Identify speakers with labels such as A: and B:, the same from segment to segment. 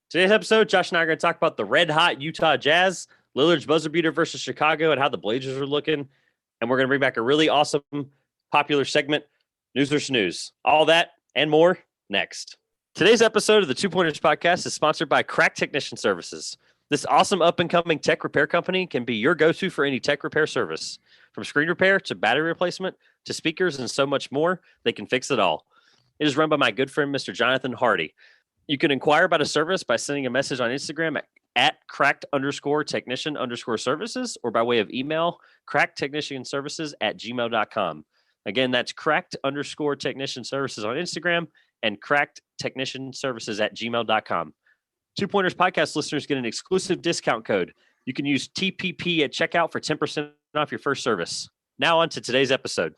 A: Today's episode, Josh and I are going to talk about the red-hot Utah Jazz, Lillard's buzzer beater versus Chicago, and how the Blazers are looking. And we're going to bring back a really awesome, popular segment, News or Snooze. All that and more next. Today's episode of the Two Pointers podcast is sponsored by Crack Technician Services. This awesome up-and-coming tech repair company can be your go-to for any tech repair service. From screen repair to battery replacement to speakers and so much more, they can fix it all. It is run by my good friend, Mr. Jonathan Hardy. You can inquire about a service by sending a message on Instagram at cracked_technician_services or by way of email, crackedtechnicianservices@gmail.com. Again, that's cracked_technician services on Instagram and crackedtechnicianservices@gmail.com. Two Pointers podcast listeners get an exclusive discount code. You can use TPP at checkout for 10% off your first service. Now on to today's episode.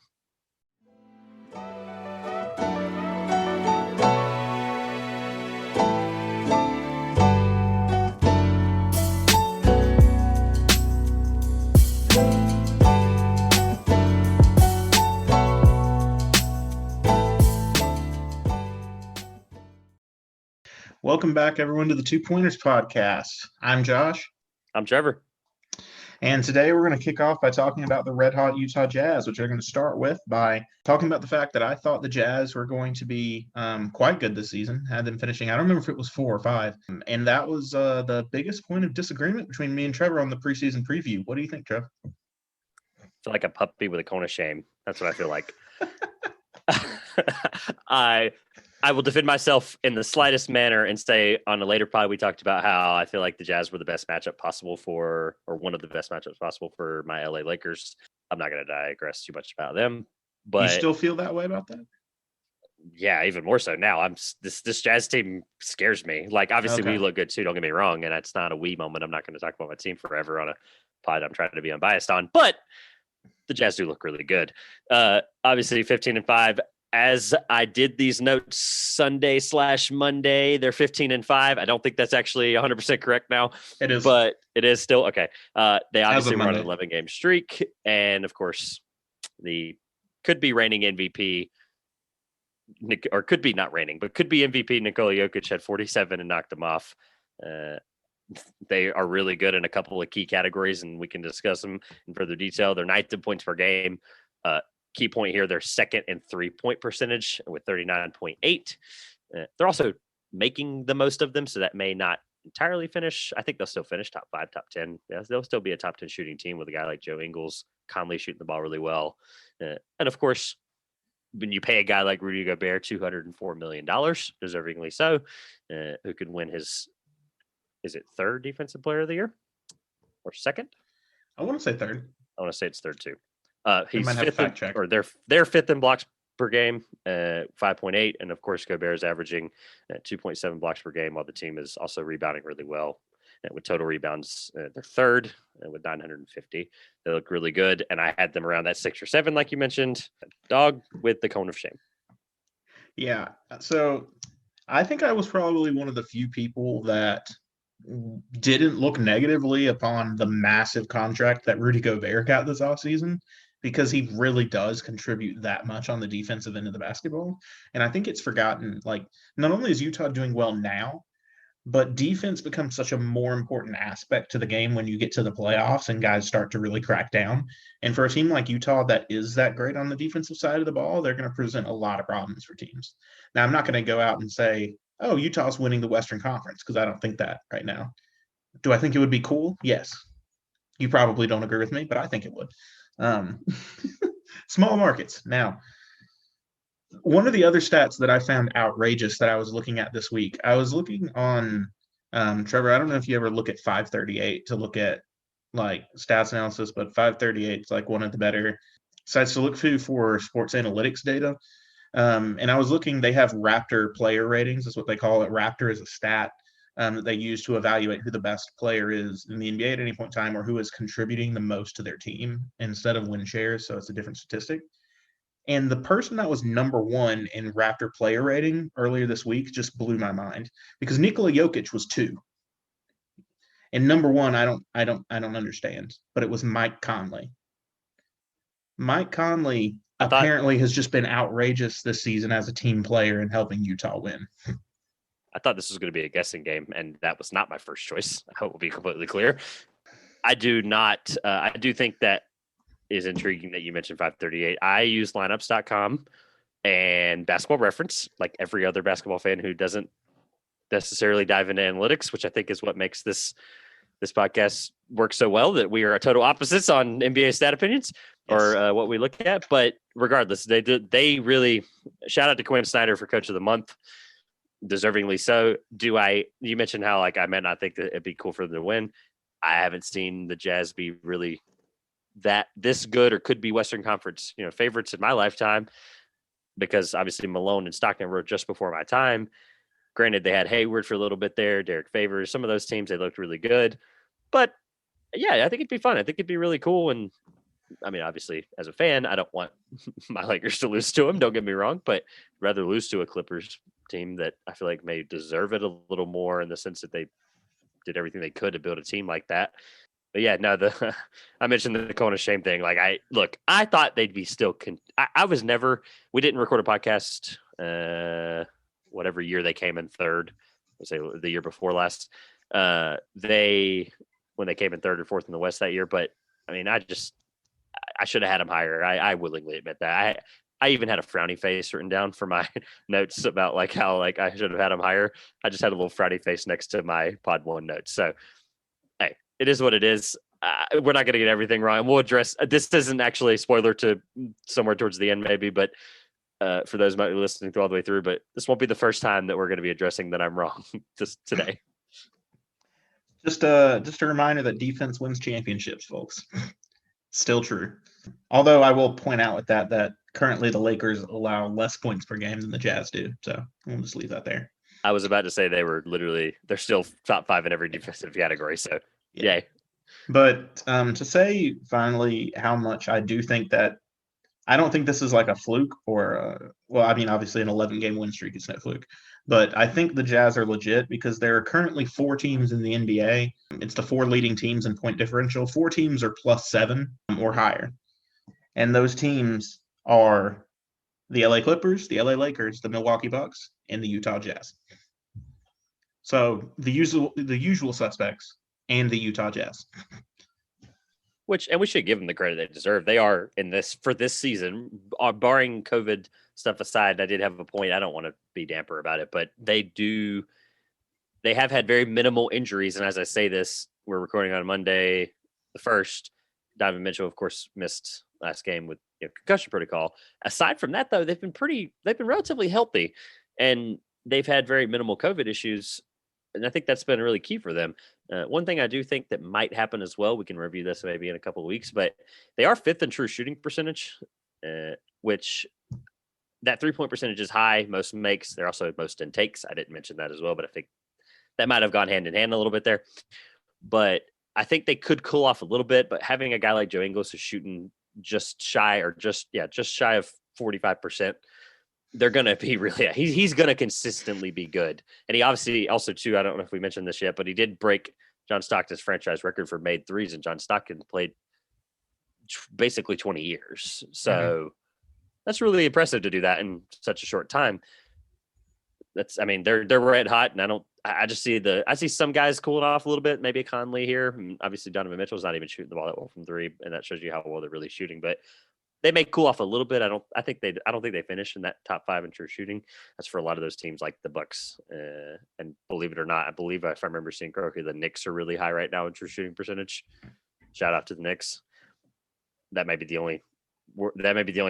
B: Welcome back, everyone, to the Two Pointers podcast. I'm Josh.
A: I'm Trevor.
B: And today we're going to kick off by talking about the red-hot Utah Jazz, which we're going to start with by talking about the fact that I thought the Jazz were going to be quite good this season, had them finishing, I don't remember if it was 4 or 5, and that was the biggest point of disagreement between me and Trevor on the preseason preview. What do you think, Trev?
A: I feel like a puppy with a cone of shame. That's what I feel like. I will defend myself in the slightest manner and say on a later pod we talked about how I feel like the Jazz were the best matchup possible for, or one of the best matchups possible for my LA Lakers. I'm not going to digress too much about them, but
B: you still feel that way about that?
A: Yeah, even more so now. This Jazz team scares me. Like, obviously we look good too, don't get me wrong, and that's not a we moment. I'm not going to talk about my team forever on a pod I'm trying to be unbiased on, but the Jazz do look really good. Obviously 15-5. As I did these notes Sunday/Monday, they're 15-5. I don't think that's actually 100% correct now.
B: It is,
A: but it is still okay. They obviously run an 11-game streak, and of course, the could be reigning MVP, or could be not reigning, but could be MVP Nikola Jokic had 47 and knocked them off. They are really good in a couple of key categories, and we can discuss them in further detail. They're ninth in points per game. Key point here, they're second in 3-point percentage with 39.8. They're also making the most of them, so that may not entirely finish. I think they'll still finish top 5, top 10. Yeah, they'll still be a top 10 shooting team with a guy like Joe Ingles, Conley shooting the ball really well. And of course, when you pay a guy like Rudy Gobert $204 million, deservingly so, who could win his, is it third defensive player of the year or second?
B: I want to say third.
A: I want to say it's third too. He's
B: fifth
A: or they're fifth in blocks per game, 5.8, and of course Gobert is averaging 2.7 blocks per game, while the team is also rebounding really well. And with total rebounds, they're third with 950. They look really good, and I had them around that 6 or 7, like you mentioned. Dog with the cone of shame.
B: Yeah, so I think I was probably one of the few people that didn't look negatively upon the massive contract that Rudy Gobert got this offseason, because he really does contribute that much on the defensive end of the basketball. And I think it's forgotten, like, not only is Utah doing well now, but defense becomes such a more important aspect to the game when you get to the playoffs and guys start to really crack down. And for a team like Utah that is that great on the defensive side of the ball, they're going to present a lot of problems for teams. Now, I'm not going to go out and say, oh, Utah's winning the Western Conference, because I don't think that right now. Do I think it would be cool? Yes. You probably don't agree with me, but I think it would. Small markets. Now, one of the other stats that I found outrageous that I was looking at this week, I was looking on, Trevor, I don't know if you ever look at 538 to look at like stats analysis, but 538 is like one of the better sites to look to for sports analytics data. And I was looking, they have Raptor player ratings, is what they call it. Raptor is a stat that they use to evaluate who the best player is in the NBA at any point in time, or who is contributing the most to their team instead of win shares. So it's a different statistic. And the person that was number 1 in Raptor player rating earlier this week just blew my mind, because Nikola Jokic was 2. And number 1, I don't understand, but it was Mike Conley. Mike Conley apparently has just been outrageous this season as a team player and helping Utah win.
A: I thought this was going to be a guessing game, and that was not my first choice. I hope will be completely clear. I do not. I do think that is intriguing that you mentioned 538. I use lineups.com and Basketball Reference, like every other basketball fan who doesn't necessarily dive into analytics, which I think is what makes this podcast work so well, that we are total opposites on NBA stat opinions or what we look at. But regardless, they really shout out to Quinn Snyder for Coach of the Month, deservingly so. You mentioned how like I might not think that it'd be cool for them to win. I haven't seen the Jazz be really that this good or could be Western Conference, favorites in my lifetime, because obviously Malone and Stockton were just before my time. Granted, they had Hayward for a little bit there, Derek Favors, some of those teams, they looked really good. But yeah, I think it'd be fun. I think it'd be really cool. And I mean, obviously, as a fan, I don't want my Lakers to lose to them. Don't get me wrong, but rather lose to a Clippers team that I feel like may deserve it a little more in the sense that they did everything they could to build a team like that. But yeah, no, I mentioned the Kona shame thing. Like I thought they'd be still. We didn't record a podcast, whatever year they came in third. Let's say the year before last. When they came in third or fourth in the West that year. But I mean, I should have had them higher. I willingly admit that. I even had a frowny face written down for my notes about like how like I should have had them higher. I just had a little frowny face next to my Pod 1 notes. So hey, it is what it is. We're not going to get everything wrong. We'll address this. Isn't actually a spoiler to somewhere towards the end, maybe, but for those might be listening through all the way through. But this won't be the first time that we're going to be addressing that I'm wrong just today.
B: Just a reminder that defense wins championships, folks. Still true. Although I will point out with that currently the Lakers allow less points per game than the Jazz do. So we'll just leave that there.
A: I was about to say they're still top 5 in every defensive category. So yay.
B: But to say finally how much I do think that I don't think this is like a fluke or obviously an 11-game win streak is no fluke, but I think the Jazz are legit because there are currently 4 teams in the NBA. It's the 4 leading teams in point differential. 4 teams are +7 or higher. And those teams are the LA Clippers, the LA Lakers, the Milwaukee Bucks, and the Utah Jazz. So the usual suspects and the Utah Jazz.
A: And we should give them the credit they deserve. They are in this for this season, barring COVID stuff aside. I did have a point. I don't want to be damper about it, but they have had very minimal injuries. And as I say this, we're recording on Monday, the 1st. Donovan Mitchell, of course, missed last game with concussion protocol. Aside from that, though, they've been relatively healthy, and they've had very minimal COVID issues. And I think that's been really key for them. One thing I do think that might happen as well, we can review this maybe in a couple of weeks, but they are 5th in true shooting percentage, which that 3-point percentage is high. Most makes. They're also most in takes. I didn't mention that as well, but I think that might have gone hand in hand a little bit there. But I think they could cool off a little bit, but having a guy like Joe Ingles who's shooting just shy of 45%, they're going to be really, he's going to consistently be good. And he obviously also too, I don't know if we mentioned this yet, but he did break John Stockton's franchise record for made threes, and John Stockton played basically 20 years. So that's really impressive to do that in such a short time. They're red hot, and I see some guys cooling off a little bit, maybe Conley here. Obviously Donovan Mitchell's not even shooting the ball that well from 3, and that shows you how well they're really shooting, but they may cool off a little bit. I don't think they finish in that top 5 in true shooting. That's for a lot of those teams like the Bucks. And believe it or not, I believe if I remember seeing correctly, the Knicks are really high right now in true shooting percentage. Shout out to the Knicks. That may be the only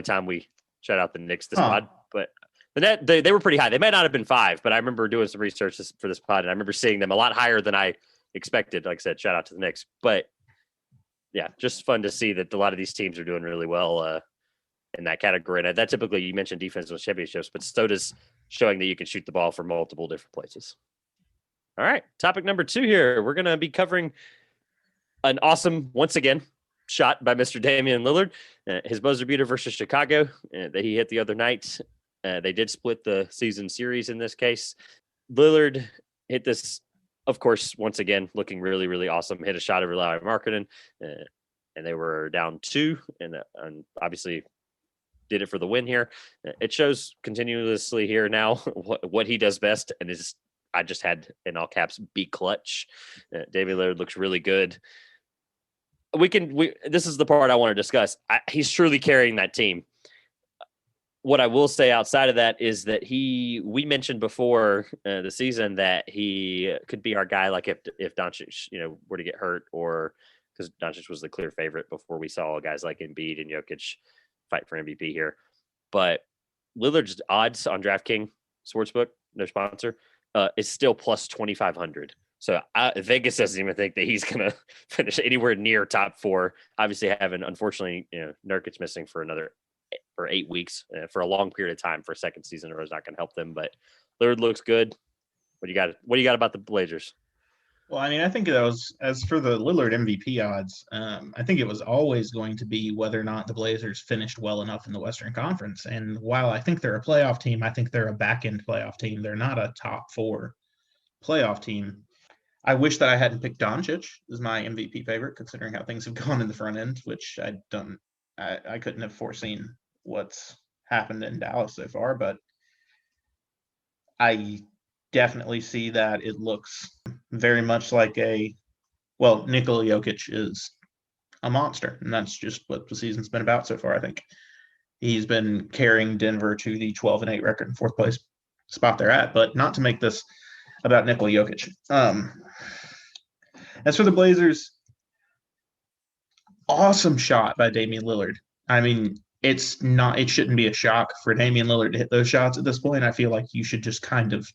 A: time we shout out the Knicks this pod. But they were pretty high. They may not have been 5, but I remember doing some research for this pod, and I remember seeing them a lot higher than I expected. Like I said, shout out to the Knicks. But yeah, just fun to see that a lot of these teams are doing really well in that category. And that typically, you mentioned defense with championships, but so does showing that you can shoot the ball from multiple different places. All right, topic number 2 here. We're going to be covering an awesome, once again, shot by Mr. Damien Lillard, his buzzer beater versus Chicago that he hit the other night. They did split the season series in this case. Lillard hit this, of course, once again, looking really, really awesome. Hit a shot over Larry Markkinen, and they were down 2, and obviously did it for the win here. It shows continuously here now what he does best, and is I just had in all caps be clutch. Damien Lillard looks really good. This is the part I want to discuss. He's truly carrying that team. What I will say outside of that is that we mentioned before the season that he could be our guy, like if Doncic, were to get hurt, or because Doncic was the clear favorite before we saw guys like Embiid and Jokic fight for MVP here. But Lillard's odds on DraftKings Sportsbook, no sponsor, is still plus 2,500. So Vegas doesn't even think that he's going to finish anywhere near top 4. Obviously, having, unfortunately, Nurkic missing for 8 weeks for a long period of time for a second season, or is not going to help them. But Lillard looks good. What do you got about the Blazers?
B: Well, I mean, I think that was, as for the Lillard MVP odds, I think it was always going to be whether or not the Blazers finished well enough in the Western Conference. And while I think they're a playoff team, I think they're a back-end playoff team. They're not a top 4 playoff team. I wish that I hadn't picked Doncic as my MVP favorite, considering how things have gone in the front end, which I couldn't have foreseen what's happened in Dallas so far, but I definitely see that it looks very much like Nikola Jokic is a monster, and that's just what the season's been about so far. I think he's been carrying Denver to the 12-8 record in 4th place spot they're at, but not to make this about Nikola Jokic. As for the Blazers, awesome shot by Damien Lillard. I mean, it shouldn't be a shock for Damien Lillard to hit those shots at this point. I feel like you should just kind of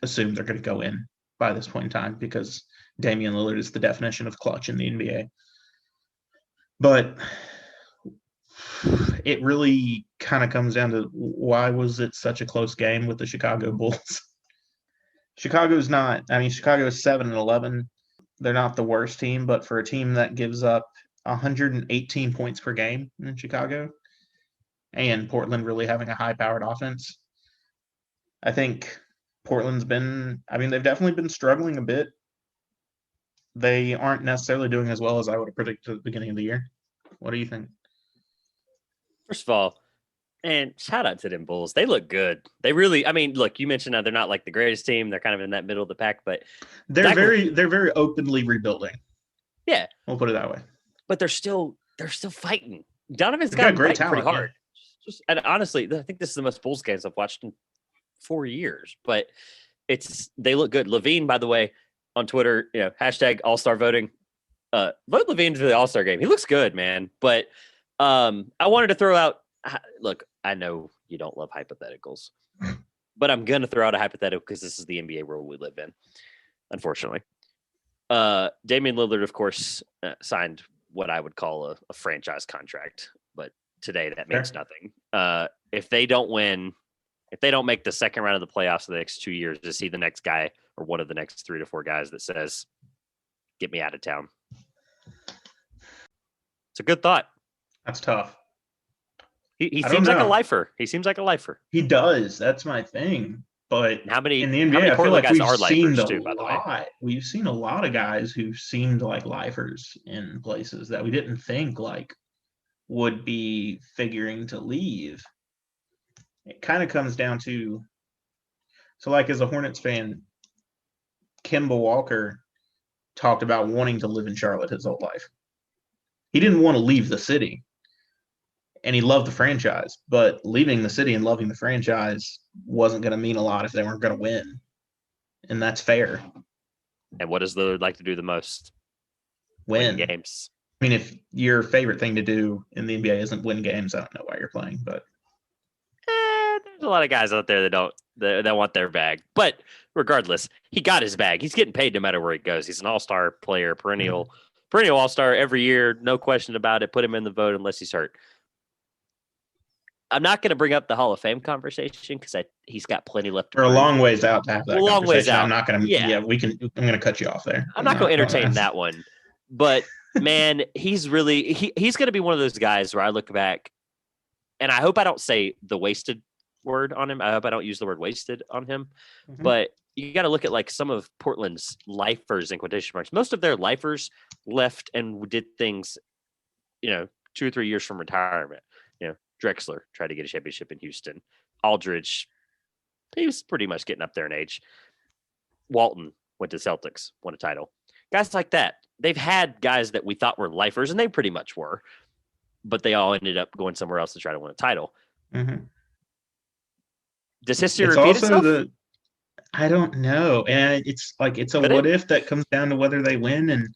B: assume they're going to go in by this point in time, because Damien Lillard is the definition of clutch in the NBA. But it really kind of comes down to, why was it such a close game with the Chicago Bulls? Chicago is 7-11. They're not the worst team, but for a team that gives up 118 points per game in Chicago, and Portland really having a high-powered offense, I think Portland's they've definitely been struggling a bit. They aren't necessarily doing as well as I would have predicted at the beginning of the year. What do you think?
A: First of all, and shout out to them Bulls. They look good. They really, look, you mentioned they're not like the greatest team. They're kind of in that middle of the pack, but
B: they're very openly rebuilding.
A: Yeah.
B: We'll put it that way.
A: But they're still fighting. Donovan's got great talent, pretty hard. Yeah. And honestly, I think this is the most Bulls games I've watched in 4 years, but they look good. Levine, by the way, on Twitter, hashtag All-Star voting. Vote Levine to the All-Star game. He looks good, man. But I wanted to throw out, look, I know you don't love hypotheticals, but I'm going to throw out a hypothetical because this is the NBA world we live in, unfortunately. Damien Lillard, of course, signed what I would call a franchise contract, but today that means nothing. If they don't make the second round of the playoffs in the next 2 years, is he the next guy or one of the next 3 to 4 guys that says, get me out of town? It's a good thought.
B: That's tough.
A: He seems like a lifer. He seems like a lifer.
B: He does. That's my thing. But
A: how many
B: in the NBA, I feel like
A: guys
B: we've seen we've seen a lot of guys who seemed like lifers in places that we didn't think would be figuring to leave. It kind of comes down to, as a Hornets fan, Kemba Walker talked about wanting to live in Charlotte his whole life. He didn't want to leave the city, and he loved the franchise, but leaving the city and loving the franchise wasn't going to mean a lot if they weren't going to win. And that's fair.
A: And what does Lillard like to do the most?
B: Win
A: games.
B: I mean, if your favorite thing to do in the NBA isn't win games, I don't know why you're playing, but
A: there's a lot of guys out there that want their bag. But regardless, he got his bag. He's getting paid no matter where he goes. He's an all-star player, perennial all-star every year, no question about it. Put him in the vote unless he's hurt. I'm not going to bring up the Hall of Fame conversation because he's got plenty left.
B: We're a long ways out to have that conversation.
A: Ways out.
B: I'm not going to. Yeah, I'm going to cut you off there.
A: I'm not going to entertain that one. But man, he's really he's going to be one of those guys where I look back, and I hope I don't say the wasted word on him. I hope I don't use the word wasted on him. Mm-hmm. But you got to look at some of Portland's lifers in quotation marks. Most of their lifers left and did things, 2 or 3 years from retirement. Drexler tried to get a championship in Houston. Aldridge, he was pretty much getting up there in age. Walton went to Celtics, won a title. Guys like that. They've had guys that we thought were lifers, and they pretty much were, but they all ended up going somewhere else to try to win a title.
B: Mm-hmm.
A: Does history repeat itself?
B: I don't know. And it's a what if that comes down to whether they win, and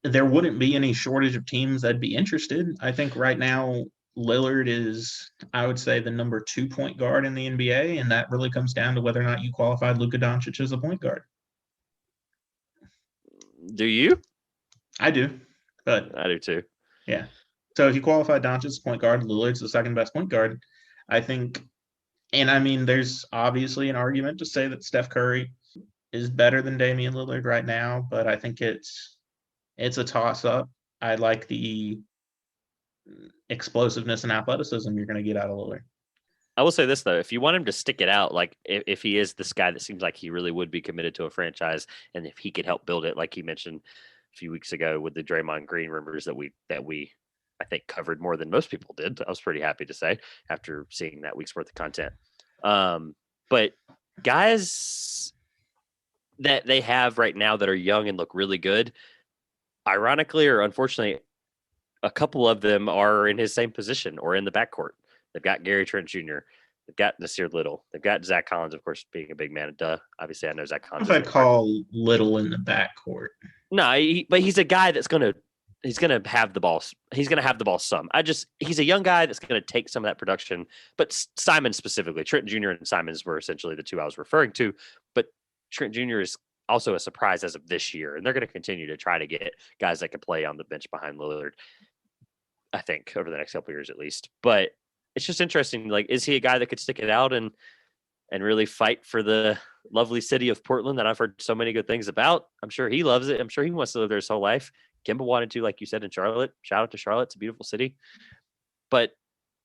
B: there wouldn't be any shortage of teams that'd be interested. I think right now Lillard is, I would say, the number 2 point guard in the NBA, and that really comes down to whether or not you qualified Luka Doncic as a point guard.
A: Do you?
B: I do, but
A: I do too.
B: Yeah. So if you qualify Doncic as point guard, Lillard's the second best point guard, I think. And I mean, there's obviously an argument to say that Steph Curry is better than Damian Lillard right now, but I think it's a toss up. I like the explosiveness and athleticism you're going to get out of Lillard.
A: I will say this, though. If you want him to stick it out, like if he is this guy that seems like he really would be committed to a franchise, and if he could help build it, like he mentioned a few weeks ago with the Draymond Green rumors that we I think covered more than most people did. I was pretty happy to say after seeing that week's worth of content. But guys that they have right now that are young and look really good, ironically or unfortunately, a couple of them are in his same position or in the backcourt. They've got Gary Trent Jr. They've got Nasir Little. They've got Zach Collins, of course, being a big man. Duh. Obviously, I know Zach Collins.
B: If I call Little in the backcourt.
A: No, but he's a guy that's gonna have the ball. He's gonna have the ball some. He's a young guy that's gonna take some of that production. But Simon specifically, Trent Jr. and Simons were essentially the two I was referring to. But Trent Jr. is also a surprise as of this year, and they're going to continue to try to get guys that can play on the bench behind Lillard. I think over the next couple of years at least. But it's just interesting. Like, is he a guy that could stick it out and really fight for the lovely city of Portland that I've heard so many good things about? I'm sure he loves it. I'm sure he wants to live there his whole life. Kemba wanted to, like you said, in Charlotte. Shout out to Charlotte. It's a beautiful city. But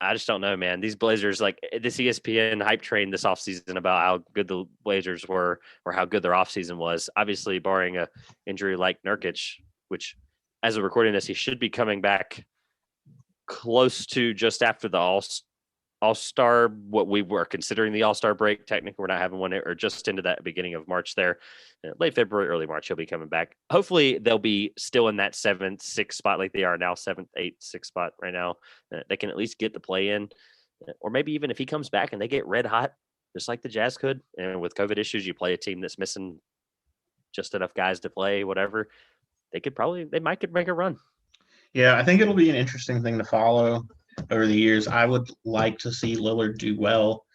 A: I just don't know, man. These Blazers, like this ESPN hype train this offseason about how good the Blazers were or how good their offseason was, obviously barring a injury like Nurkic, which as of recording this, he should be coming back close to just after the All-Star, what we were considering the All-Star break. Technically, we're not having one, or just into that beginning of March there. Late February, early March, he'll be coming back. Hopefully, they'll be still in that 7th, 6th spot like they are now, 7th, 8th, 6th spot right now. They can at least get the play in. Or maybe even if he comes back and they get red hot, just like the Jazz could, and with COVID issues, you play a team that's missing just enough guys to play, whatever, they might could make a run.
B: Yeah, I think it'll be an interesting thing to follow over the years. I would like to see Lillard do well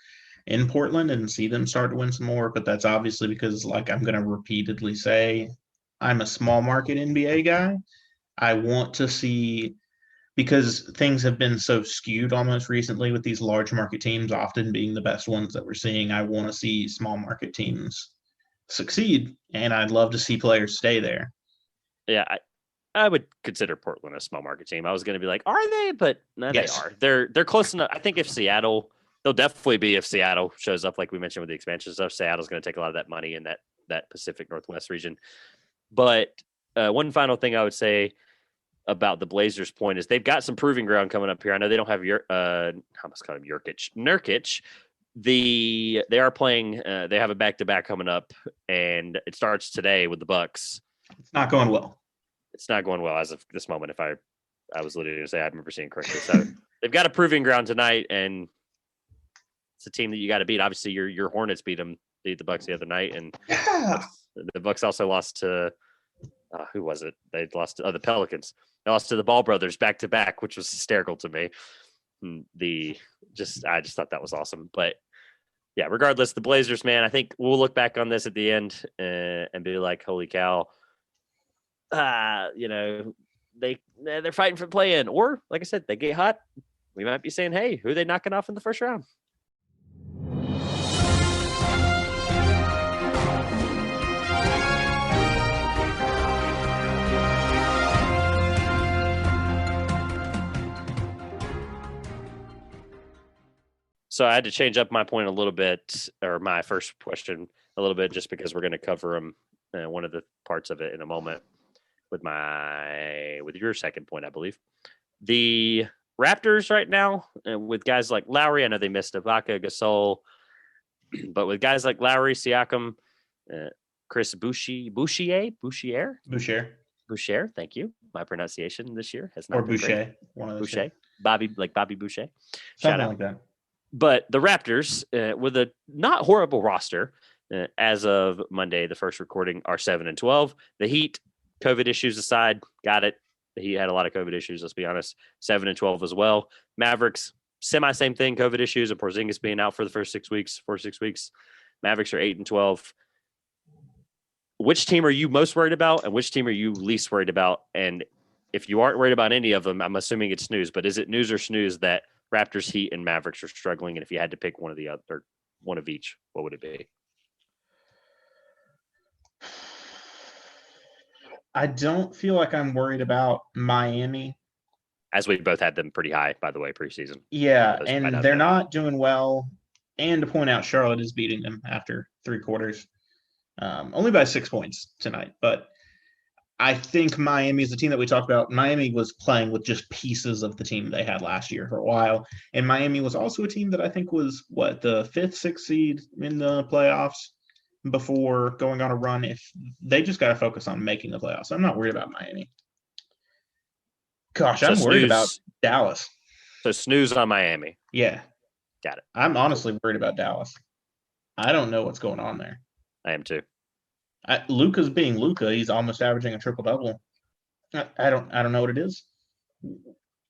B: in Portland and see them start to win some more, but that's obviously because, like I'm going to repeatedly say, I'm a small market NBA guy. I want to see, because things have been so skewed almost recently with these large market teams often being the best ones that we're seeing. I want to see small market teams succeed, and I'd love to see players stay there.
A: Yeah, I would consider Portland a small market team. I was going to be like, are they? But no, yes. They are. They're close enough. I think if Seattle, they'll definitely be if Seattle shows up, like we mentioned with the expansion stuff. Seattle's going to take a lot of that money in that Pacific Northwest region. But one final thing I would say about the Blazers' point is they've got some proving ground coming up here. I know they don't have I almost called him Nurkic. They are playing. They have a back-to-back coming up, and it starts today with the Bucks.
B: It's not going well.
A: It's not going well as of this moment. If I was literally going to say I remember seeing correctly. So they've got a proving ground tonight, and it's a team that you got to beat. Obviously, your Hornets beat the Bucks the other night, and the Bucks also lost to who was it? They lost to the Pelicans. They lost to the Ball brothers back to back, which was hysterical to me. I just thought that was awesome. But yeah, regardless, the Blazers, man, I think we'll look back on this at the end and be like, holy cow. They're fighting for play-in, or like I said, they get hot. We might be saying, "Hey, who are they knocking off in the first round?" So I had to change up my point a little bit, or my first question a little bit, just because we're going to cover them, one of the parts of it in a moment. With your second point, I believe. The Raptors right now, with guys like Lowry, I know they missed Ibaka, Gasol, but with guys like Lowry, Siakam, Chris Boucher. Thank you. My pronunciation this year has not been
B: Boucher.
A: great.
B: One of those
A: Boucher. Bobby Boucher.
B: Something like that.
A: But the Raptors, with a not horrible roster, as of Monday, the first recording, are 7-12. The Heat, COVID issues aside, got it. The Heat had a lot of COVID issues, let's be honest. 7-12 as well. Mavericks, same thing, COVID issues, and Porzingis being out for the first 6 weeks. Mavericks are 8-12. Which team are you most worried about, and which team are you least worried about? And if you aren't worried about any of them, I'm assuming it's Snooze. But is it news or snooze that Raptors, Heat, and Mavericks are struggling? And if you had to pick one of the other, or one of each, what would it be?
B: I don't feel like I'm worried about Miami.
A: As we both had them pretty high, by the way, preseason.
B: Yeah, and they're not doing well. And to point out, Charlotte is beating them after 3 quarters. Only by 6 points tonight. But I think Miami is the team that we talked about. Miami was playing with just pieces of the team they had last year for a while. And Miami was also a team that I think was, the 5th, 6th seed in the playoffs before going on a run. If they just got to focus on making the playoffs. I'm not worried about Miami. Gosh, I'm worried about Dallas.
A: So Snooze on Miami.
B: Yeah.
A: Got it.
B: I'm honestly worried about Dallas. I don't know what's going on there.
A: I am too.
B: Luka's being Luka. He's almost averaging a triple-double. I don't know what it is.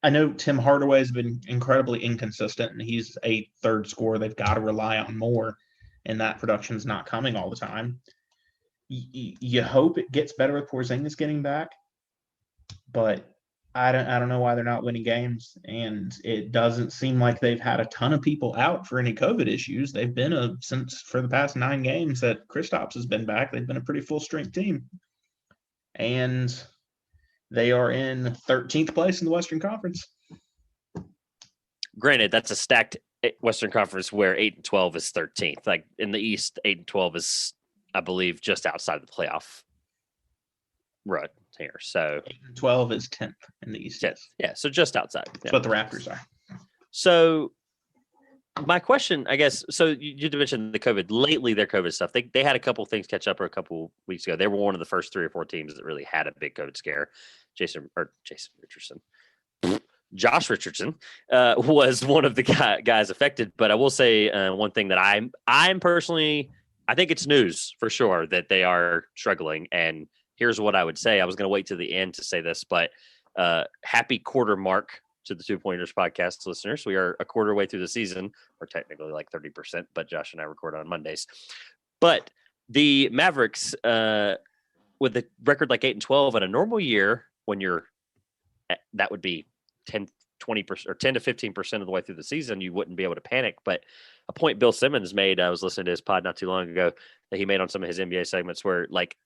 B: I know Tim Hardaway has been incredibly inconsistent, and he's a third scorer they've got to rely on more, and that production's not coming all the time. You hope it gets better with Porzingis getting back, but I don't know why they're not winning games, and it doesn't seem like they've had a ton of people out for any COVID issues. They've been since for the past 9 games that Kristaps has been back, they've been a pretty full strength team, and they are in 13th place in the Western Conference.
A: Granted, that's a stacked Western Conference where 8-12 is 13th. Like in the East, 8-12 is, I believe, just outside of the playoff run here. So
B: 12 is 10th in the East.
A: Yeah, so just outside.
B: That's what the Raptors are.
A: So my question, I guess, so you mentioned the COVID. Lately, their COVID stuff, they had a couple things catch up a couple weeks ago. They were one of the first 3 or 4 teams that really had a big COVID scare. Josh Richardson was one of the guys affected. But I will say one thing that I'm personally, I think it's news for sure that they are struggling. And here's what I would say. I was going to wait to the end to say this, but happy quarter mark to the 2 Pointers podcast listeners. We are a quarter way through the season, or technically like 30%, but Josh and I record on Mondays. But the Mavericks, with a record like 8-12 in a normal year, when that would be 10, 20% or 10 to 15% of the way through the season, you wouldn't be able to panic. But a point Bill Simmons made, I was listening to his pod not too long ago, that he made on some of his NBA segments, where like,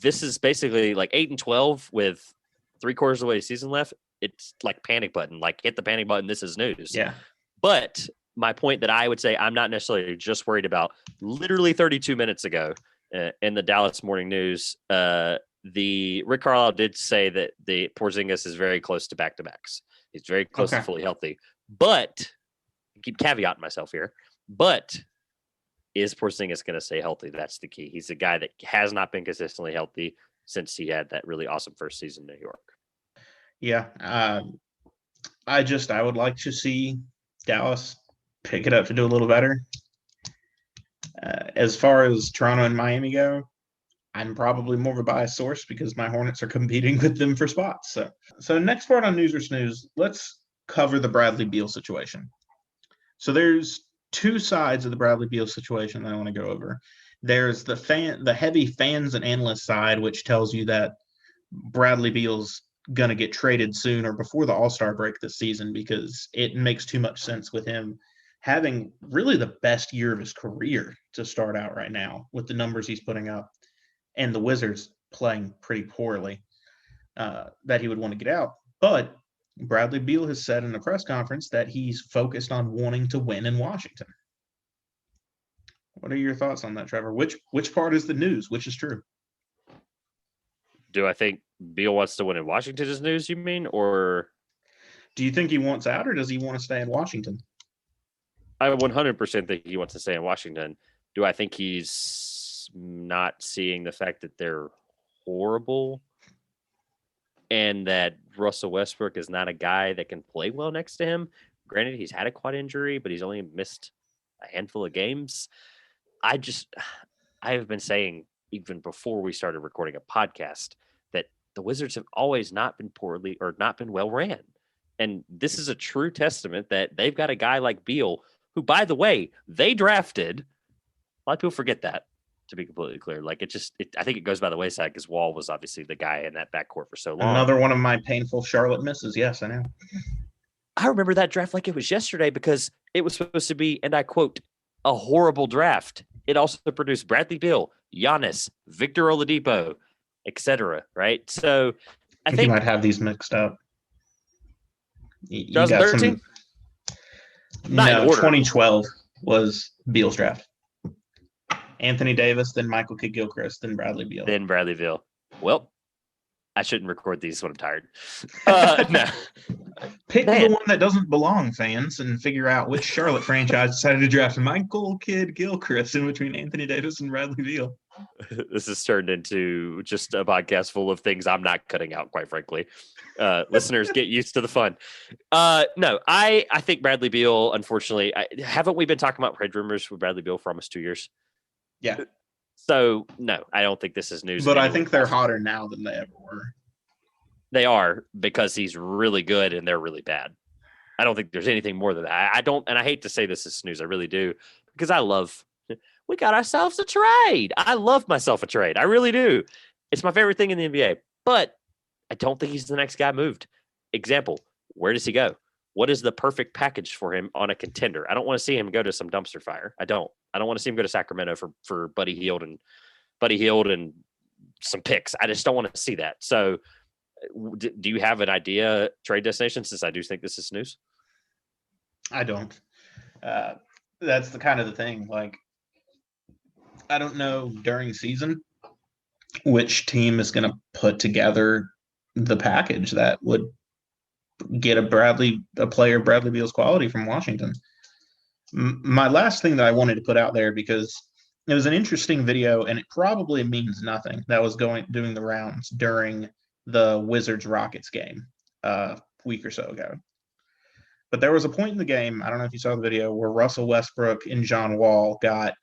A: this is basically like 8-12 with 3/4 of the way the season left. It's like panic button, like hit the panic button. This is news.
B: Yeah.
A: But my point that I would say I'm not necessarily just worried about, literally 32 minutes ago in the Dallas Morning News, the Rick Carlisle did say that the Porzingis is very close to back-to-backs. He's very close to fully healthy. But I keep caveating myself here. But is Porzingis going to stay healthy? That's the key. He's a guy that has not been consistently healthy since he had that really awesome first season in New York.
B: Yeah. I would like to see Dallas pick it up to do a little better. As far as Toronto and Miami go, I'm probably more of a biased source because my Hornets are competing with them for spots. So next part on News or Snooze, let's cover the Bradley Beal situation. So there's 2 sides of the Bradley Beal situation that I want to go over. There's the heavy fans and analysts side, which tells you that Bradley Beal's going to get traded soon or before the All-Star break this season because it makes too much sense with him having really the best year of his career to start out right now with the numbers he's putting up and the Wizards playing pretty poorly, that he would want to get out. But Bradley Beal has said in a press conference that he's focused on wanting to win in Washington. What are your thoughts on that, Trevor? Which part is the news? Which is true?
A: Do I think Beal wants to win in Washington is news, you mean? Or
B: do you think he wants out, or does he want to stay in Washington?
A: I 100% think he wants to stay in Washington. Do I think he's is not seeing the fact that they're horrible and that Russell Westbrook is not a guy that can play well next to him. Granted, he's had a quad injury, but he's only missed a handful of games. I have been saying even before we started recording a podcast that the Wizards have always not been poorly or not been well ran. And this is a true testament that they've got a guy like Beal, who, by the way, they drafted. A lot of people forget that, to be completely clear. Like, I think it goes by the wayside because Wall was obviously the guy in that backcourt for so long.
B: Another one of my painful Charlotte misses. Yes, I know.
A: I remember that draft like it was yesterday because it was supposed to be, and I quote, a horrible draft. It also produced Bradley Beal, Giannis, Victor Oladipo, etc. Right? So I think
B: you might have these mixed up. You
A: 2013?
B: No, 2012 was Beal's draft. Anthony Davis, then Michael Kidd-Gilchrist, then Bradley Beal.
A: Well, I shouldn't record these when I'm tired. No.
B: Pick the one that doesn't belong, fans, and figure out which Charlotte franchise decided to draft Michael Kidd-Gilchrist in between Anthony Davis and Bradley Beal.
A: This has turned into just a podcast full of things I'm not cutting out, quite frankly. Listeners, get used to the fun. No, I think Bradley Beal, unfortunately, haven't we been talking about trade rumors with Bradley Beal for almost 2 years?
B: Yeah.
A: So, no, I don't think this is news.
B: But I think they're hotter now than they ever were.
A: They are, because he's really good and they're really bad. I don't think there's anything more than that. I don't, and I hate to say this is snooze, I really do, because we got ourselves a trade. I love myself a trade. I really do. It's my favorite thing in the NBA. But I don't think he's the next guy moved. Example, where does he go? What is the perfect package for him on a contender? I don't want to see him go to some dumpster fire. I don't want to see him go to Sacramento for Buddy Hield and some picks. I just don't want to see that. So do you have an idea trade destination, since I do think this is snooze?
B: I don't. That's the kind of the thing. Like, I don't know during season which team is going to put together the package that would get Bradley Beal's quality from Washington. My last thing that I wanted to put out there, because it was an interesting video and it probably means nothing, that was doing the rounds during the Wizards-Rockets game a week or so ago. But there was a point in the game, I don't know if you saw the video, where Russell Westbrook and John Wall got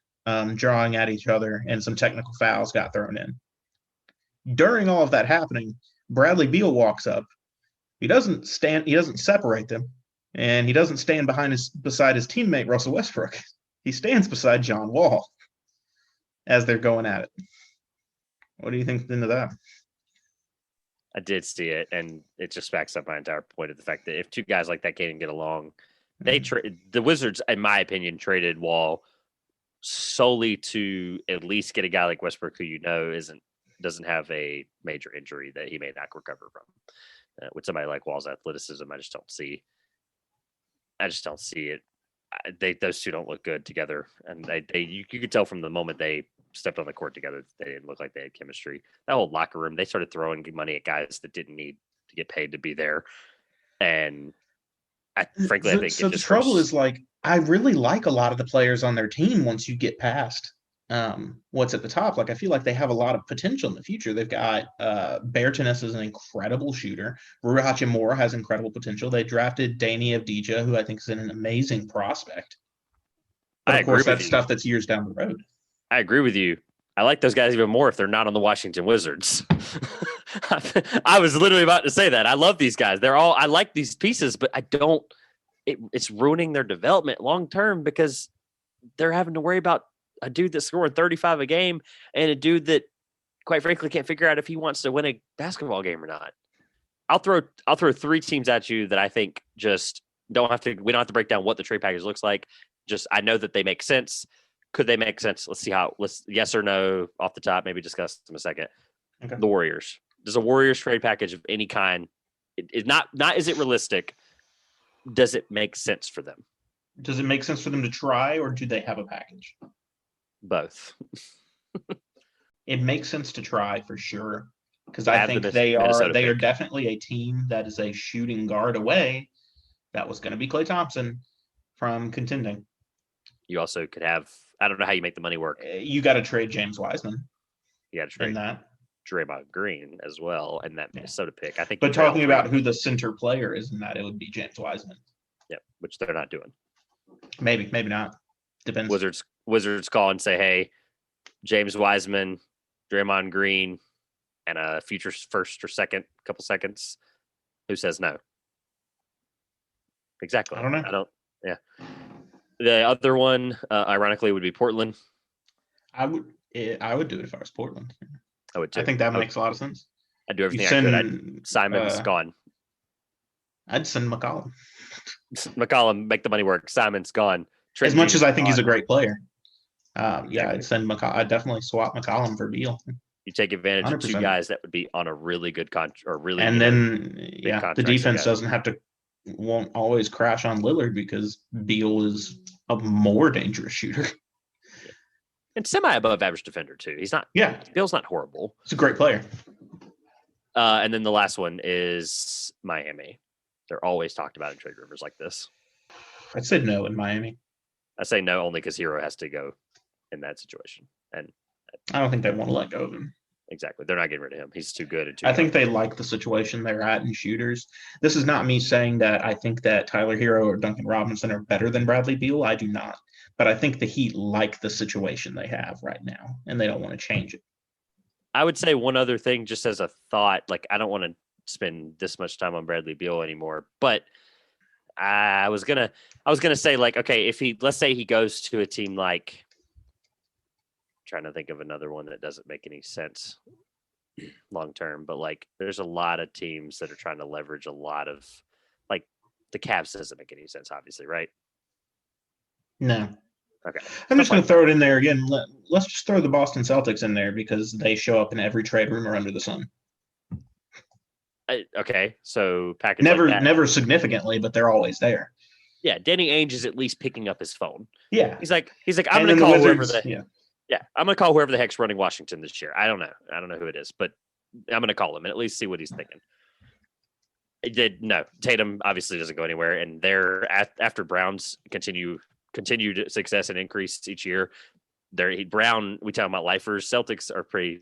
B: drawing at each other and some technical fouls got thrown in. During all of that happening, Bradley Beal walks up. He doesn't separate them, and he doesn't stand beside his teammate Russell Westbrook. He stands beside John Wall as they're going at it. What do you think into that?
A: I did see it, and it just backs up my entire point of the fact that if two guys like that can't even get along, the Wizards, in my opinion, traded Wall solely to at least get a guy like Westbrook who doesn't have a major injury that he may not recover from. With somebody like Wall's athleticism, I just don't see it. Those two don't look good together, and you could tell from the moment they stepped on the court together that they didn't look like they had chemistry. That whole locker room, they started throwing money at guys that didn't need to get paid to be there, and I think
B: so. The trouble is, like, I really like a lot of the players on their team once you get past what's at the top. Like, I feel like they have a lot of potential in the future. They've got Bertans is an incredible shooter. Rui Hachimura has incredible potential. They drafted Danny Avdija, who I think is an amazing prospect. But of course, that's stuff that's years down the road.
A: I agree with you. I like those guys even more if they're not on the Washington Wizards. I was literally about to say that. I love these guys. I like these pieces, but I don't. It's ruining their development long term because they're having to worry about a dude that's scoring 35 a game and a dude that, quite frankly, can't figure out if he wants to win a basketball game or not. I'll throw three teams at you that I think just we don't have to break down what the trade package looks like. Just, I know that they make sense. Could they make sense? Let's see yes or no off the top, maybe discuss them a second. Okay. The Warriors. Does a Warriors trade package of any kind, is not is it realistic? Does it make sense for them?
B: Does it make sense for them to try, or do they have a package?
A: Both.
B: It makes sense to try for sure, because I think they are definitely a team that is a shooting guard away. That was going to be Klay Thompson from contending.
A: You also could have, I don't know how you make the money work.
B: You got to trade James Wiseman.
A: You got to trade
B: that.
A: Draymond Green as well, and that Minnesota pick. I think.
B: But talking about who the center player is in that, it would be James Wiseman.
A: Yeah, which they're not doing.
B: Maybe not. Depends.
A: Wizards call and say, "Hey, James Wiseman, Draymond Green, and a future first or second, couple seconds." Who says no? Exactly.
B: I don't know.
A: Yeah. The other one, ironically, would be Portland.
B: I would do it if I was Portland.
A: I would too.
B: I think that makes a lot of sense.
A: I'd do everything I could. Simon's gone.
B: I'd send McCollum.
A: McCollum, make the money work. Simon's gone.
B: As much as I think he's a great player. Yeah, I'd send McCollum. I'd definitely swap McCollum for Beal.
A: You take advantage 100%. Of two guys that would be on a really good contract, or really.
B: And then, the defense won't always crash on Lillard because Beal is a more dangerous shooter.
A: And semi-above average defender, too. He's not.
B: Yeah.
A: Beal's not horrible.
B: He's a great player.
A: And then the last one is Miami. They're always talked about in trade rumors like this.
B: I'd say no in Miami.
A: I say no only because Hero has to go in that situation. And
B: I don't think they want to let go of him.
A: Exactly. They're not getting rid of him. He's too good. And too
B: I think they like the situation they're at in shooters. This is not me saying that I think that Tyler Hero or Duncan Robinson are better than Bradley Beal. I do not. But I think the Heat like the situation they have right now, and they don't want to change it.
A: I would say one other thing, just as a thought, like I don't want to spend this much time on Bradley Beal anymore, but I was gonna say, like, okay, let's say he goes to a team like, I'm trying to think of another one that doesn't make any sense long term, but like there's a lot of teams that are trying to leverage a lot of, like, the Cavs doesn't make any sense, obviously, right?
B: No.
A: Okay.
B: I'm just going to throw it in there again. Let's just throw the Boston Celtics in there because they show up in every trade rumor under the sun.
A: Okay, so package
B: never significantly, but they're always there.
A: Yeah, Danny Ainge is at least picking up his phone.
B: Yeah,
A: he's like I'm going to call whoever I'm going to call whoever the heck's running Washington this year. I don't know who it is, but I'm going to call him and at least see what he's thinking. Tatum obviously doesn't go anywhere, and they're after Brown's continued success and increase each year. Brown, we talk about lifers. Celtics are pretty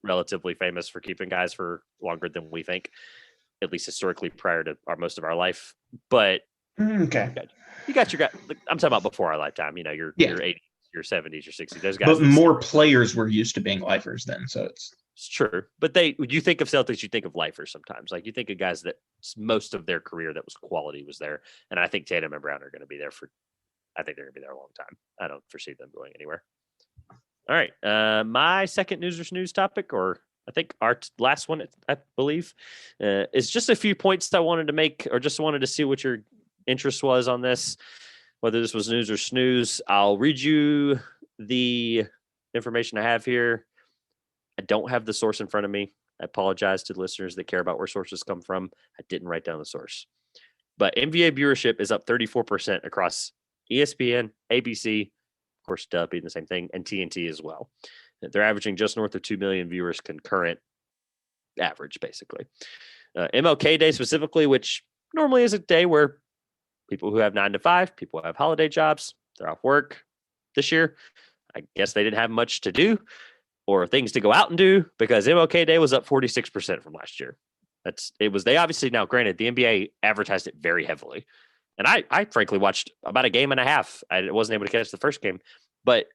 A: relatively famous for keeping guys for longer than we think, at least historically prior to most of our life. But
B: okay,
A: you got your guy. I'm talking about before our lifetime. You know, your 80s, your 70s, your 60s. Those guys.
B: But more players were used to being lifers then, so it's
A: true. But you think of Celtics, you think of lifers sometimes. Like you think of guys that most of their career that was quality was there, and I think Tatum and Brown are going to be there for. I think they're going to be there a long time. I don't foresee them going anywhere. All right. My second news or snooze topic, or I think our last one, I believe, is just a few points I wanted to make, or just wanted to see what your interest was on this, whether this was news or snooze. I'll read you the information I have here. I don't have the source in front of me. I apologize to the listeners that care about where sources come from. I didn't write down the source. But NBA viewership is up 34% across ESPN, ABC, of course, Dub being the same thing, and TNT as well. They're averaging just north of 2 million viewers concurrent average, basically. MLK Day specifically, which normally is a day where people who have 9 to 5, people who have holiday jobs, they're off work. This year, I guess they didn't have much to do or things to go out and do because MLK Day was up 46% from last year. They obviously, now granted, the NBA advertised it very heavily. And I frankly watched about a game and a half. I wasn't able to catch the first game, but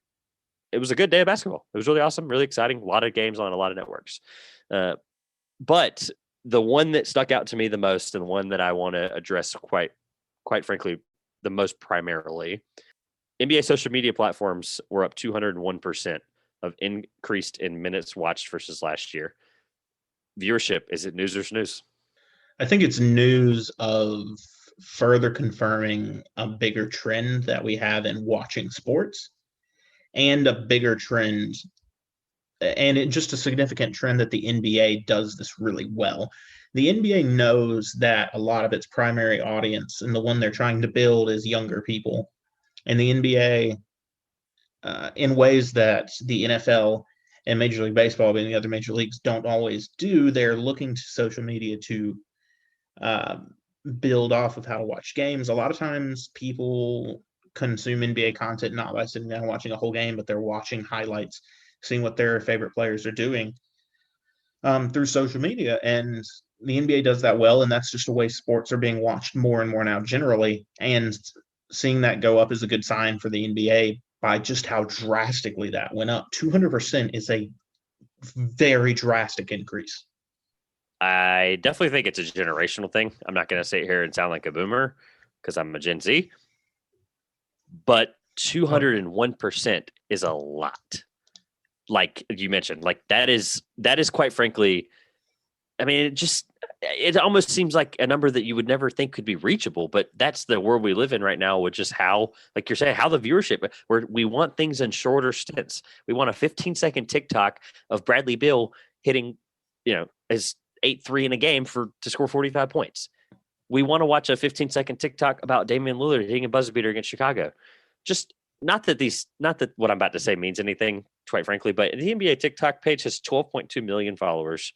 A: it was a good day of basketball. It was really awesome, really exciting. A lot of games on a lot of networks. But the one that stuck out to me the most, and one that I want to address quite frankly, the most primarily, NBA social media platforms were up 201% of increased in minutes watched versus last year. Viewership, is it news or snooze?
B: I think it's news of further confirming a bigger trend that we have in watching sports, and a bigger trend, and just a significant trend that the NBA does this really well. The NBA knows that a lot of its primary audience and the one they're trying to build is younger people. And the NBA, in ways that the NFL and Major League Baseball, being the other major leagues, don't always do, they're looking to social media to build off of how to watch games. A lot of times people consume NBA content, not by sitting down and watching a whole game, but they're watching highlights, seeing what their favorite players are doing through social media. And the NBA does that well, and that's just the way sports are being watched more and more now generally. And seeing that go up is a good sign for the NBA by just how drastically that went up. 200% is a very drastic increase.
A: I definitely think it's a generational thing. I'm not going to sit here and sound like a boomer because I'm a Gen Z, but 201% is a lot. Like you mentioned, like that is quite frankly, I mean, it almost seems like a number that you would never think could be reachable, but that's the world we live in right now, with just how, like you're saying, how the viewership, we want things in shorter stints. We want a 15-second TikTok of Bradley Beal hitting, his 8-3 in a game to score 45 points. We want to watch a 15-second TikTok about Damien Lillard hitting a buzzer beater against Chicago. Just not that what I'm about to say means anything, quite frankly, but the NBA TikTok page has 12.2 million followers,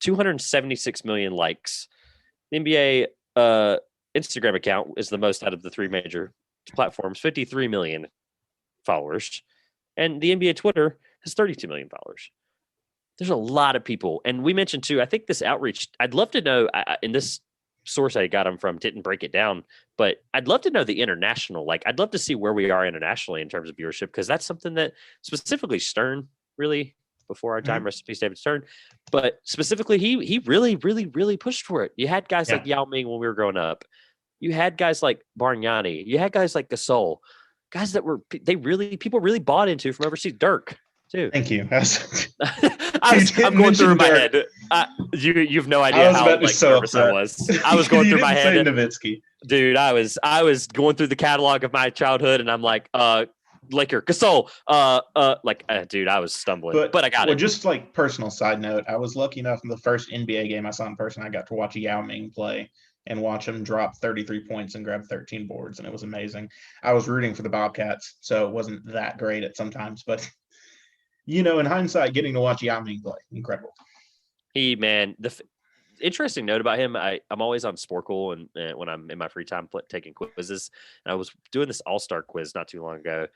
A: 276 million likes. The NBA Instagram account is the most out of the three major platforms, 53 million followers. And the NBA Twitter has 32 million followers. There's a lot of people. And we mentioned too, I think this outreach, I'd love to know, in this source I got them from didn't break it down, but I'd love to know the international, like I'd love to see where we are internationally in terms of viewership, because that's something that specifically Stern, really before our time, rest in peace, David Stern, but specifically he really, really, really pushed for it. You had guys like Yao Ming when we were growing up. You had guys like Bargnani. You had guys like Gasol, guys that people really bought into from overseas. Dirk too.
B: Thank you.
A: I'm going through my head. You've no idea how nervous I was. I was going through my head.
B: Nowitzki.
A: Dude, I was going through the catalog of my childhood, and I'm like, Laker, Gasol, dude, I was stumbling, but I got it.
B: Well, just like personal side note, I was lucky enough in the first NBA game I saw in person, I got to watch Yao Ming play and watch him drop 33 points and grab 13 boards, and it was amazing. I was rooting for the Bobcats, so it wasn't that great at sometimes, but in hindsight, getting to watch Yao Ming play, incredible.
A: The interesting note about him, I'm always on Sporkle, and when I'm in my free time taking quizzes, and I was doing this all-star quiz not too long ago.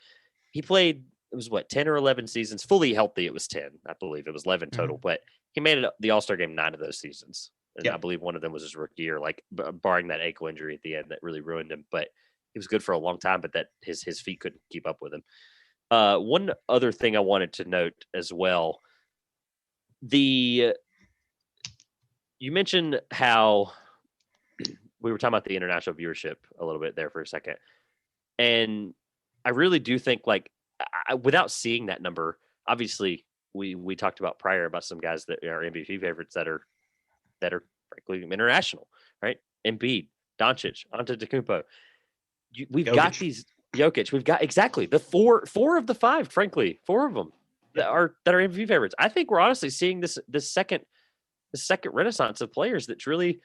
A: He played, it was 10 or 11 seasons, fully healthy. It was 10, I believe it was 11 total, but he made it the all-star game 9 of those seasons. And I believe one of them was his rookie year, like barring that ankle injury at the end that really ruined him. But he was good for a long time, but that his feet couldn't keep up with him. One other thing I wanted to note as well, you mentioned how we were talking about the international viewership a little bit there for a second. And I really do think, without seeing that number, obviously we talked about prior about some guys that are MVP favorites that are frankly international, right? Embiid, Doncic, Antetokounmpo. We've
B: Jokic.
A: got these Jokic. We've got exactly the four of the five, frankly, 4 of them that are MVP favorites. I think we're honestly seeing this second renaissance of players that truly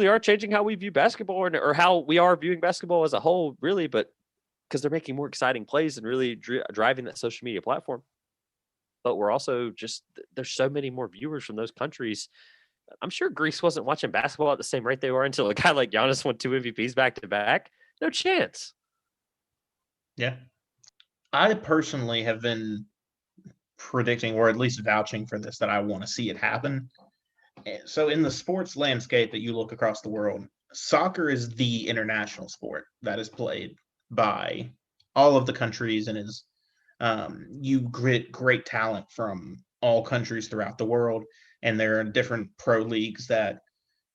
A: are changing how we view basketball, or how we are viewing basketball as a whole, really, but because they're making more exciting plays and really driving that social media platform. But we're also there's so many more viewers from those countries. I'm sure Greece wasn't watching basketball at the same rate they were until a guy like Giannis won 2 MVPs back to back. No chance.
B: Yeah. I personally have been predicting, or at least vouching for this, that I want to see it happen. So in the sports landscape that you look across the world, soccer is the international sport that is played by all of the countries, and is you get great talent from all countries throughout the world. And there are different pro leagues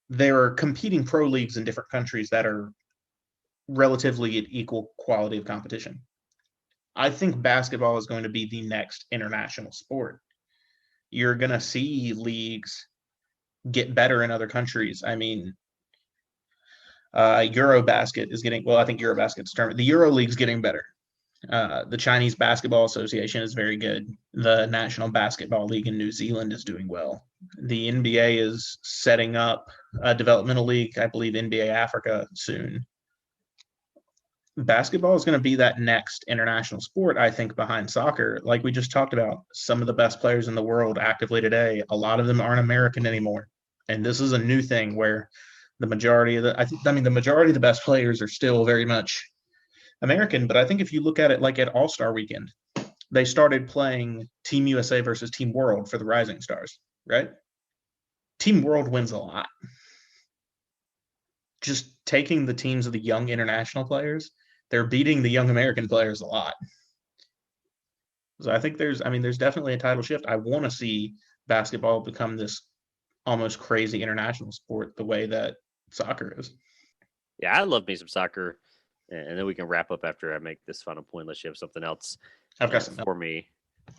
B: there are competing pro leagues in different countries that are relatively at equal quality of competition. I think basketball is going to be the next international sport. You're going to see leagues get better in other countries. I mean, Eurobasket is getting, I think Eurobasket's tournament. The Euro League's getting better. The Chinese Basketball Association is very good. The National Basketball League in New Zealand is doing well. The NBA is setting up a developmental league, I believe NBA Africa soon. Basketball is going to be that next international sport, I think, behind soccer. Like we just talked about, some of the best players in the world actively today, a lot of them aren't American anymore. And this is a new thing where the majority of the best players are still very much American, but I think if you look at it like at All-Star Weekend, they started playing Team USA versus Team World for the Rising Stars, right? Team World wins a lot. Just taking the teams of the young international players, they're beating the young American players a lot. So I think there's definitely a title shift. I want to see basketball become this almost crazy international sport the way that soccer is.
A: Yeah, I love me some soccer. And then we can wrap up after I make this final point unless you have something else
B: I've got something
A: for me.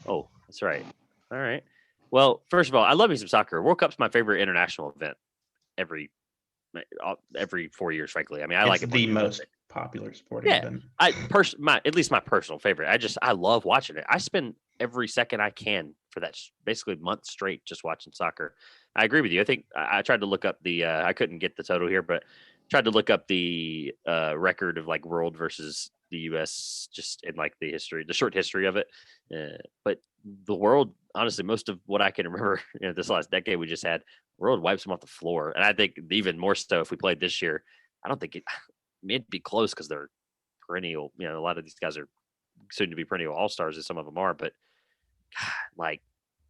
A: Oh, that's right. All right. Well, first of all, I love me some soccer. World Cup's my favorite international event every 4 years, frankly. I mean, I like it.
B: It's the most popular sporting event.
A: At least my personal favorite. I love watching it. I spend every second I can for that basically month straight just watching soccer. I agree with you. I think I tried to look up I couldn't get the total here, but tried to look up the record of like world versus the U.S. just in like the short history of it. But the world, honestly, most of what I can remember, this last decade we just had, world wipes them off the floor. And I think even more so if we played this year, I don't think it'd be close because they're perennial. A lot of these guys are soon to be perennial all-stars, as some of them are. But God,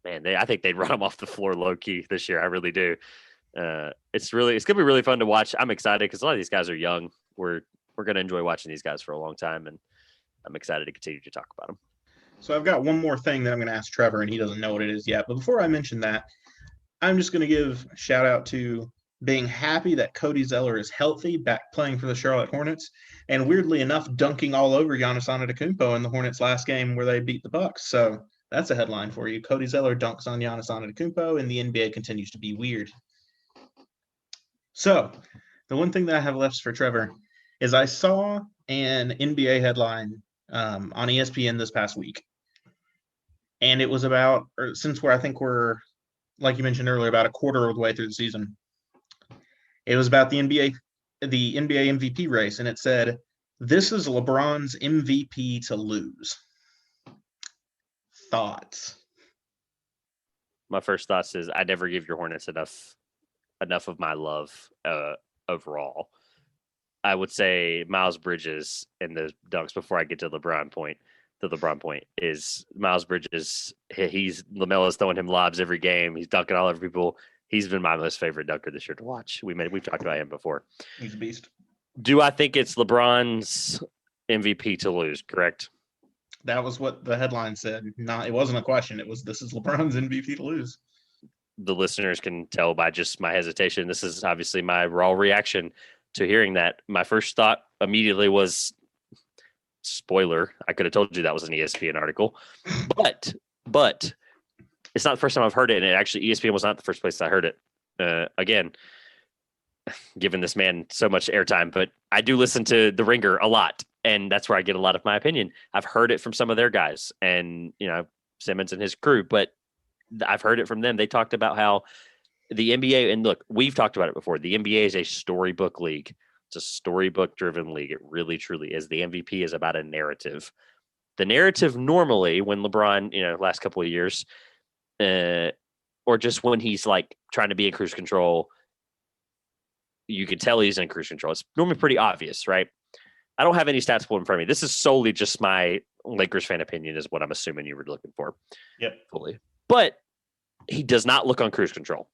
A: I think they'd run them off the floor low key this year. I really do. It's gonna be really fun to watch. I'm excited because a lot of these guys are young. We're gonna enjoy watching these guys for a long time, and I'm excited to continue to talk about them.
B: So I've got one more thing that I'm going to ask Trevor, and he doesn't know what it is yet. But before I mention that, I'm just going to give a shout out to being happy that Cody Zeller is healthy, back playing for the Charlotte Hornets, and weirdly enough, dunking all over Giannis Antetokounmpo in the Hornets' last game where they beat the Bucks. So that's a headline for you. Cody Zeller dunks on Giannis Antetokounmpo, and the NBA continues to be weird. So the one thing that I have left for Trevor is I saw an NBA headline on ESPN this past week. And it was about, I think we're, like you mentioned earlier, about a quarter of the way through the season. It was about the NBA MVP race, and it said, "This is LeBron's MVP to lose." Thoughts?
A: My first thoughts is I never give your Hornets enough of my love overall. I would say Miles Bridges in the dunks before I get to the LeBron point is Miles Bridges. LaMelo's throwing him lobs every game. He's dunking all over people. He's been my most favorite dunker this year to watch. We've talked about him before.
B: He's a beast.
A: Do I think it's LeBron's MVP to lose? Correct.
B: That was what the headline said. It wasn't a question. It was, this is LeBron's MVP to lose.
A: The listeners can tell by just my hesitation. This is obviously my raw reaction to hearing that. My first thought immediately was, spoiler, I could have told you that was an ESPN article, but it's not the first time I've heard it. And actually ESPN was not the first place I heard it. Again, giving this man so much airtime, but I do listen to The Ringer a lot, and that's where I get a lot of my opinion. I've heard it from some of their guys and, Simmons and his crew, but I've heard it from them. They talked about how the NBA, and look, we've talked about it before. The NBA is a storybook league. It's a storybook driven league. It really, truly is. The MVP is about a narrative. The narrative normally when LeBron, last couple of years, or just when he's like trying to be in cruise control, you can tell he's in cruise control. It's normally pretty obvious, right? I don't have any stats pulled in front of me. This is solely just my Lakers fan opinion is what I'm assuming you were looking for.
B: Yep.
A: Fully. But he does not look on cruise control.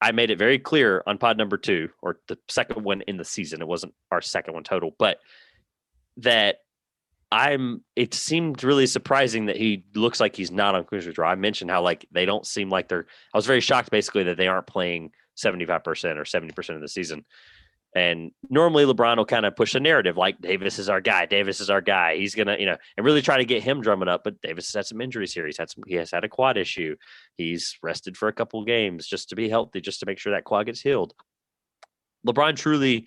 A: I made it very clear on pod number 2, or the second one in the season. It wasn't our second one total, but that it seemed really surprising that he looks like he's not on cruise control. I mentioned how they don't seem like I was very shocked basically that they aren't playing 75% or 70% of the season. And normally LeBron will kind of push a narrative like Davis is our guy. He's going to, and really try to get him drumming up. But Davis has had some injuries here. He has had a quad issue. He's rested for a couple of games just to be healthy, just to make sure that quad gets healed. LeBron truly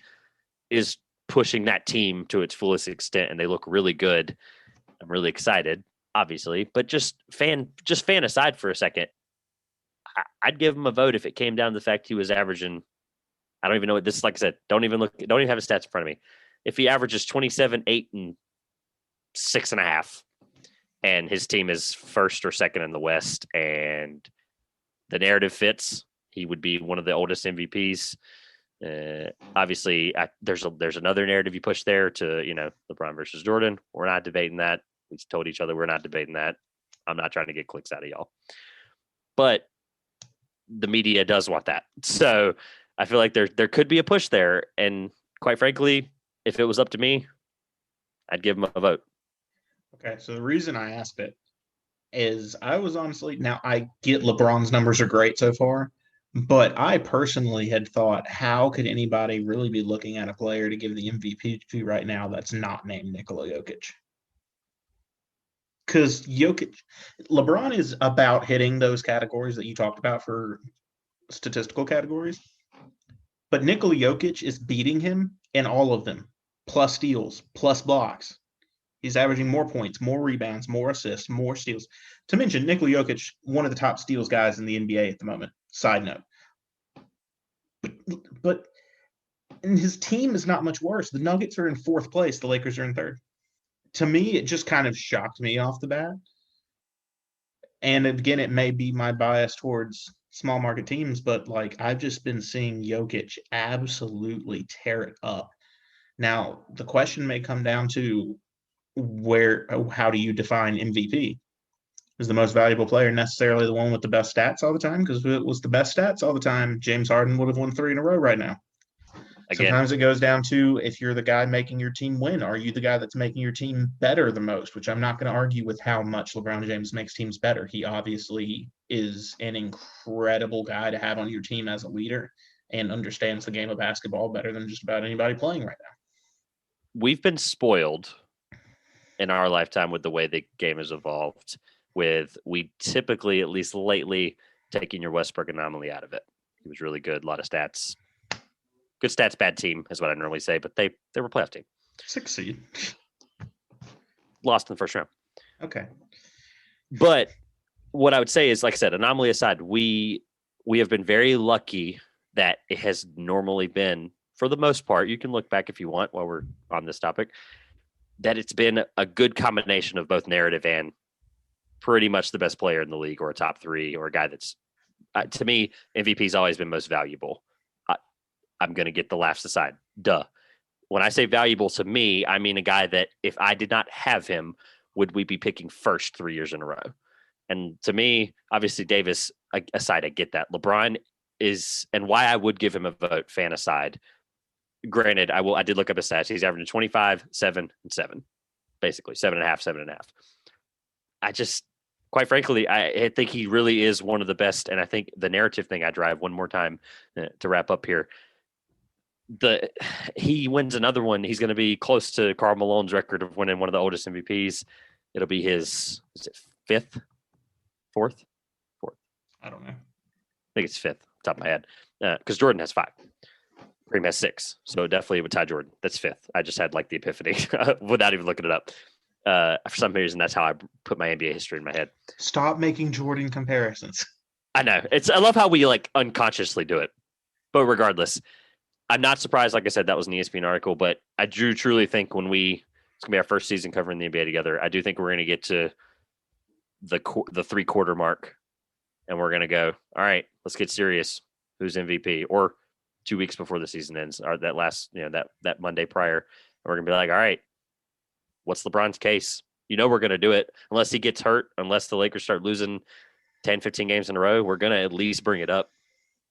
A: is pushing that team to its fullest extent, and they look really good. I'm really excited, obviously. But just fan aside for a second, I'd give him a vote if it came down to the fact he was averaging, I don't even know what this is. Like I said, don't even have his stats in front of me. If he averages 27, 8, and 6.5, and his team is first or second in the West, and the narrative fits, he would be one of the oldest MVPs. Obviously, there's another narrative you push there to, LeBron versus Jordan. We're not debating that. We told each other we're not debating that. I'm not trying to get clicks out of y'all. But the media does want that. So I feel like there could be a push there. And quite frankly, if it was up to me, I'd give him a vote.
B: Okay, so the reason I asked it is I was honestly, now I get LeBron's numbers are great so far, but I personally had thought, how could anybody really be looking at a player to give the MVP to right now that's not named Nikola Jokic? Because LeBron is about hitting those categories that you talked about for statistical categories, but Nikola Jokic is beating him in all of them, plus steals, plus blocks. He's averaging more points, more rebounds, more assists, more steals. To mention, Nikola Jokic, one of the top steals guys in the NBA at the moment. Side note. But and his team is not much worse. The Nuggets are in 4th place. The Lakers are in 3rd. To me, it just kind of shocked me off the bat. And again, it may be my bias towards small market teams, but I've just been seeing Jokic absolutely tear it up. Now, the question may come down to how do you define MVP? Is the most valuable player necessarily the one with the best stats all the time? Because if it was the best stats all the time, James Harden would have won 3 in a row right now. Again, sometimes it goes down to, if you're the guy making your team win, are you the guy that's making your team better the most? Which I'm not going to argue with how much LeBron James makes teams better. He obviously is an incredible guy to have on your team as a leader and understands the game of basketball better than just about anybody playing right now.
A: We've been spoiled in our lifetime with the way the game has evolved, with we typically, at least lately, taking your Westbrook anomaly out of it. He was really good, a lot of stats. Good stats, bad team is what I normally say, but they were a playoff team.
B: 6th seed.
A: Lost in the first round.
B: Okay.
A: But what I would say is, like I said, anomaly aside, we have been very lucky that it has normally been, for the most part, you can look back if you want while we're on this topic, that it's been a good combination of both narrative and pretty much the best player in the league, or a top 3, or a guy that's, to me, MVP's always been most valuable. I'm going to get the laughs aside. Duh. When I say valuable to me, I mean a guy that if I did not have him, would we be picking first 3 years in a row? And to me, obviously Davis aside, I get that. LeBron is, and why I would give him a vote, fan aside. Granted, I did look up his stats. He's averaging 25, 7, and 7. Basically, 7.5, 7.5. I just, quite frankly, I think he really is one of the best. And I think the narrative thing I drive one more time to wrap up here. He wins another one. He's going to be close to Karl Malone's record of winning one of the oldest MVPs. It'll be his, is it 5th? 4th?
B: I don't know.
A: I think it's 5th, top of my head. Because Jordan has 5. Kareem has 6. So definitely would tie Jordan. That's 5th. I just had the epiphany without even looking it up. For some reason, that's how I put my NBA history in my head.
B: Stop making Jordan comparisons.
A: I know. I love how we unconsciously do it. But regardless, I'm not surprised. Like I said, that was an ESPN article, but I do truly think it's going to be our first season covering the NBA together. I do think we're going to get to the 3-quarter mark, and we're going to go, all right, let's get serious. Who's MVP? Or 2 weeks before the season ends, or that last, that Monday prior. And we're going to be like, all right, what's LeBron's case? We're going to do it unless he gets hurt, unless the Lakers start losing 10, 15 games in a row. We're going to at least bring it up.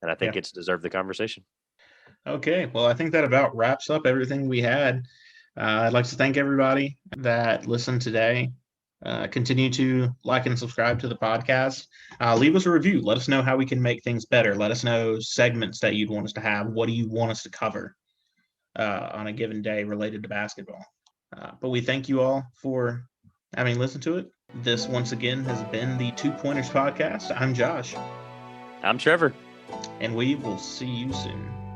A: And I think it's deserved the conversation.
B: Okay, well, I think that about wraps up everything we had. I'd like to thank everybody that listened today. Continue to like and subscribe to the podcast. Leave us a review. Let us know how we can make things better. Let us know segments that you'd want us to have. What do you want us to cover on a given day related to basketball? But we thank you all for having listened to it. This, once again, has been the 2 Pointers Podcast. I'm Josh.
A: I'm Trevor.
B: And we will see you soon.